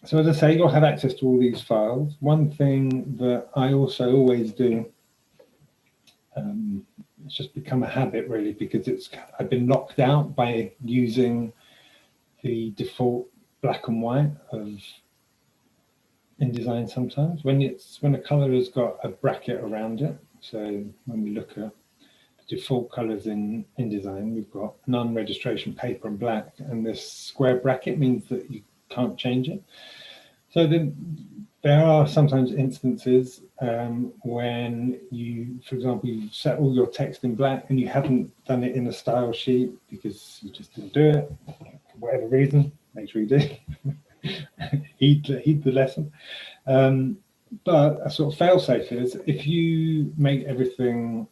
So as I say, you'll have access to all these files. One thing that I also always do, it's just become a habit really, because I've been locked out by using the default black and white of InDesign sometimes. When a color has got a bracket around it, so when we look at the default colors in InDesign, we've got non-registration paper and black, and this square bracket means that you can't change it. So there are sometimes instances when you, for example, you set all your text in black and you haven't done it in a style sheet because you just didn't do it, for whatever reason. Make sure you do. heed the lesson. But a sort of fail-safe is if you make everything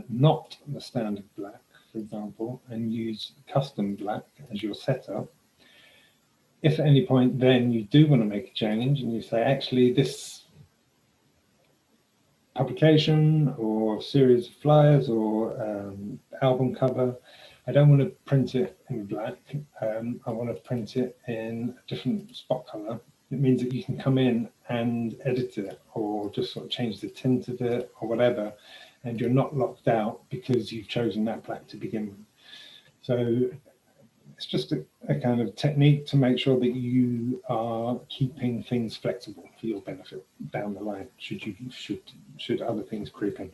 not the standard black, for example, and use custom black as your setup, if at any point then you do want to make a change and you say, actually, this publication or series of flyers or album cover, I don't want to print it in black. I want to print it in a different spot color. It means that you can come in and edit it or just sort of change the tint of it or whatever, and you're not locked out because you've chosen that black to begin with. So it's just a kind of technique to make sure that you are keeping things flexible for your benefit down the line, should other things creep in.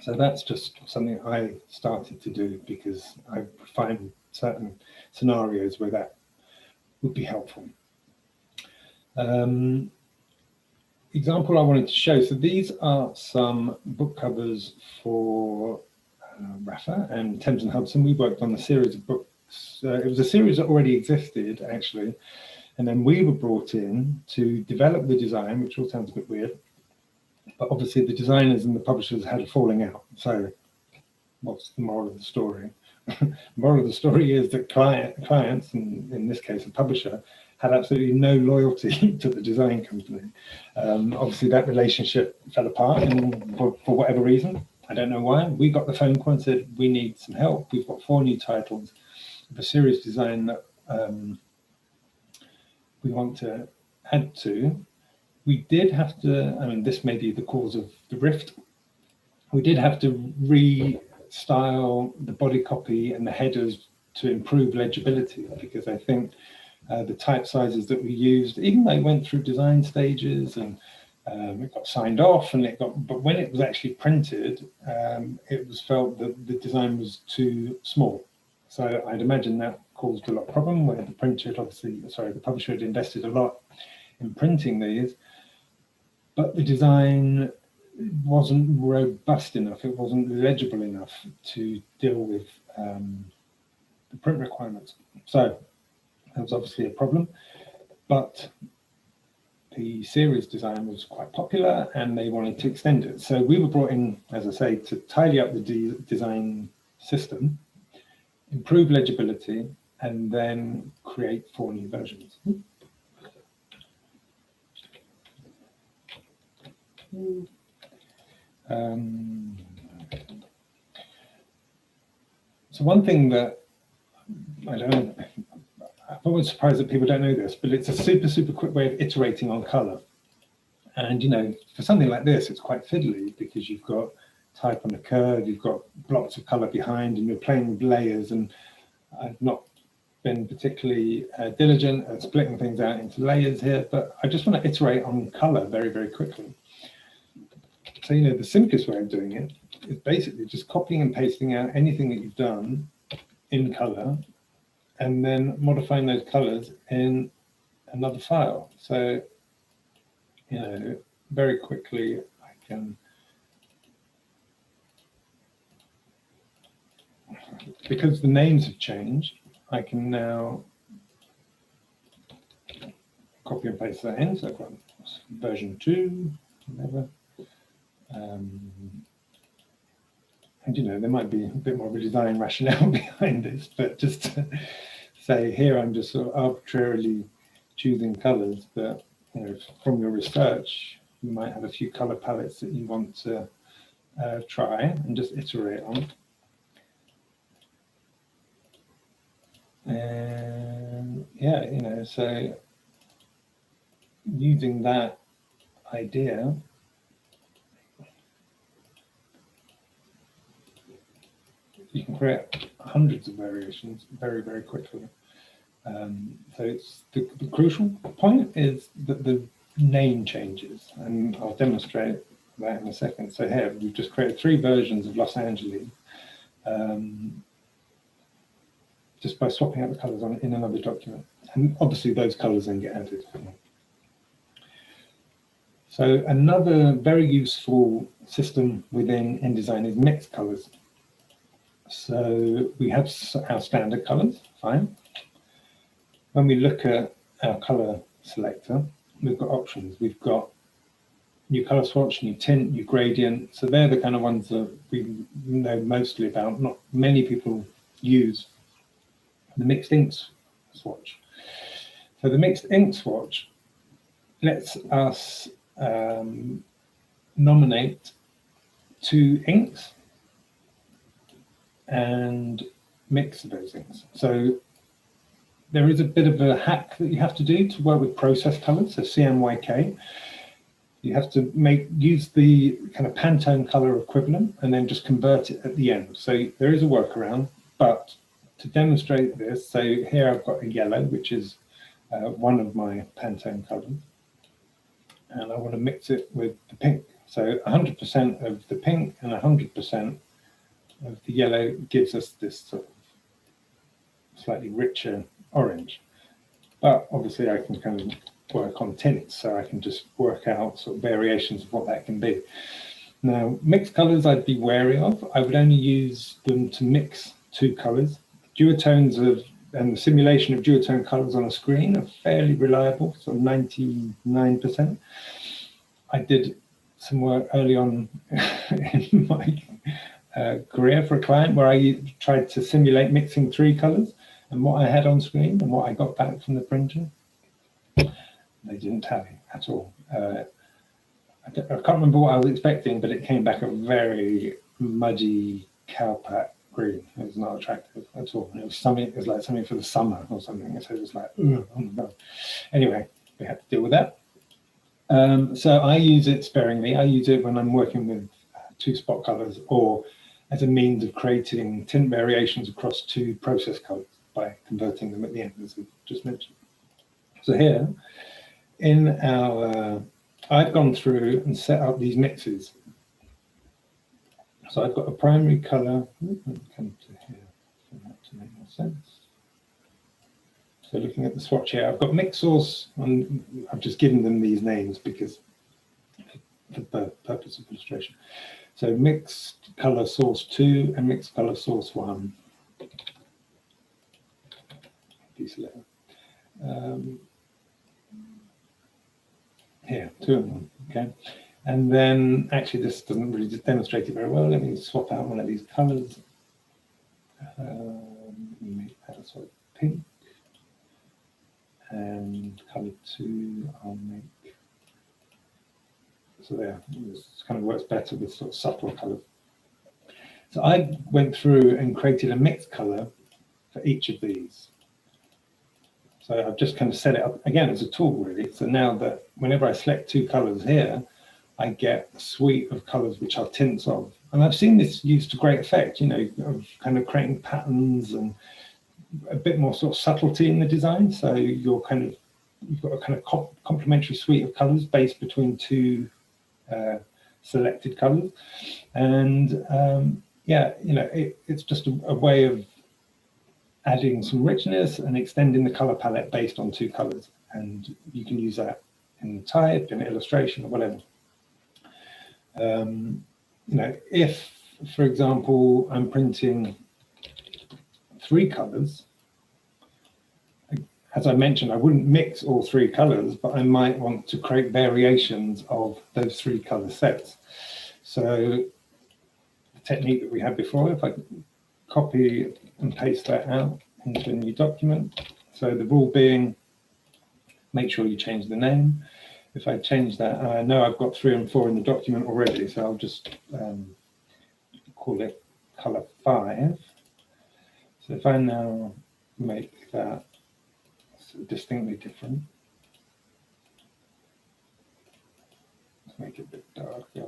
So that's just something I started to do because I find certain scenarios where that would be helpful. Example I wanted to show. So these are some book covers for Rafa and Thames and Hudson. We worked on a series of books. It was a series that already existed, actually, and then we were brought in to develop the design, which all sounds a bit weird, but obviously the designers and the publishers had a falling out. So what's the moral of the story? The moral of the story is that clients, and in this case a publisher, had absolutely no loyalty to the design company. Obviously that relationship fell apart, and for whatever reason, I don't know why, we got the phone call and said, we need some help. We've got 4 new titles of a series design that we want to add to. We did have to, I mean, this may be the cause of the rift. We did have to restyle the body copy and the headers to improve legibility, because I think the type sizes that we used, even though it went through design stages and it got signed off, and but when it was actually printed, it was felt that the design was too small. So I'd imagine that caused a lot of problem where the publisher had invested a lot in printing these, but the design wasn't robust enough. It wasn't legible enough to deal with the print requirements. So that was obviously a problem, but the series design was quite popular and they wanted to extend it. So we were brought in, as I say, to tidy up the design system, improve legibility, and then create 4 new versions. So one thing that I'm always surprised that people don't know this, but it's a super quick way of iterating on color. And, you know, for something like this, it's quite fiddly because you've got type on a curve, you've got blocks of color behind, and you're playing with layers. And I've not been particularly diligent at splitting things out into layers here, but I just want to iterate on color very quickly. So, you know, the simplest way of doing it is basically just copying and pasting out anything that you've done in color, and then modifying those colors in another file. So, you know, very quickly I can, because the names have changed, I can now copy and paste that in. So I've got version 2, whatever. And, you know, there might be a bit more of a design rationale behind this, but just to say here, I'm just sort of arbitrarily choosing colors, but, you know, from your research, you might have a few color palettes that you want to try and just iterate on. And yeah, you know, so using that idea, you can create hundreds of variations very, very quickly. So it's the crucial point is that the name changes, and I'll demonstrate that in a second. So here we've just created 3 versions of Los Angeles just by swapping out the colors on in another document, and obviously those colors then get added. So another very useful system within InDesign is mixed colors. So we have our standard colors, fine. When we look at our color selector, we've got options. We've got new color swatch, new tint, new gradient. So they're the kind of ones that we know mostly about. Not many people use the mixed inks swatch. So the mixed ink swatch lets us nominate 2 inks and mix those inks. So there is a bit of a hack that you have to do to work with process colors, so CMYK. You have to use the kind of Pantone color equivalent and then just convert it at the end. So there is a workaround, but to demonstrate this, so here I've got a yellow, which is one of my Pantone colors, and I want to mix it with the pink. So 100% of the pink and 100% of the yellow gives us this sort of slightly richer orange. But obviously I can kind of work on tints, so I can just work out sort of variations of what that can be. Now, mixed colors I'd be wary of. I would only use them to mix 2 colors. Duotones and the simulation of duotone colors on a screen are fairly reliable, so 99%. I did some work early on in my career for a client where I tried to simulate mixing 3 colors, and what I had on screen and what I got back from the printer, they didn't tally at all. I can't remember what I was expecting, but it came back a very muddy cowpat green. It was not attractive at all. It was something. It was like something for the summer or something. So it was like, oh my god. Anyway, we had to deal with that. So I use it sparingly. I use it when I'm working with 2 spot colors, or as a means of creating tint variations across 2 process colors by converting them at the end, as we just mentioned. So here, in our, I've gone through and set up these mixes. So I've got a primary color. Come to here for that to make more sense. So looking at the swatch here, I've got mix source, and I've just given them these names because for the purpose of illustration. So mixed color source 2 and mixed color source 1. Here, 2 of them, okay. And then, actually, this doesn't really demonstrate it very well. Let me swap out one of these colors. Make that sort of pink. And color 2, I'll make. So there, this kind of works better with sort of subtle colors. So I went through and created a mixed color for each of these. So I've just kind of set it up again as a tool, really. So now that whenever I select 2 colors here, I get a suite of colors which are tints of. And I've seen this used to great effect, you know, of kind of creating patterns and a bit more sort of subtlety in the design. So you've got a kind of complementary suite of colors based between 2 selected colors. And yeah, you know, it's just a way of adding some richness and extending the color palette based on 2 colors. And you can use that in type, in illustration, or whatever. You know, if, for example, I'm printing 3 colors, as I mentioned, I wouldn't mix all 3 colors, but I might want to create variations of those 3 color sets. So the technique that we had before, if I copy and paste that out into a new document. So the rule being, make sure you change the name. If I change that, I know I've got 3 and 4 in the document already, so I'll just call it color 5. So if I now make that distinctly different. Let's make it a bit darker.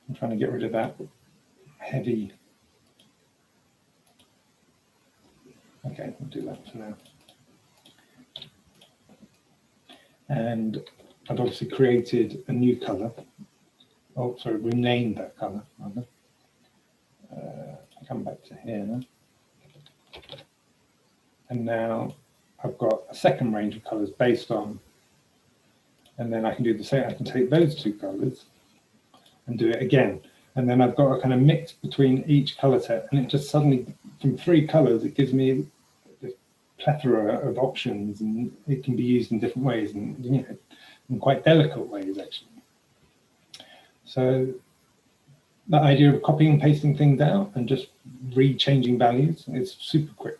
I'm trying to get rid of that heavy. Okay, we'll do that for now. And I've obviously created a new color. Oh, sorry, renamed that color. Come back to here. And now I've got a second range of colors based on, and then I can do the same. I can take those two colors and do it again. And then I've got a kind of mix between each color set, and it just suddenly, from 3 colors, it gives me this plethora of options, and it can be used in different ways, and in quite delicate ways, actually. So the idea of copying and pasting things out and just re-changing values is super quick.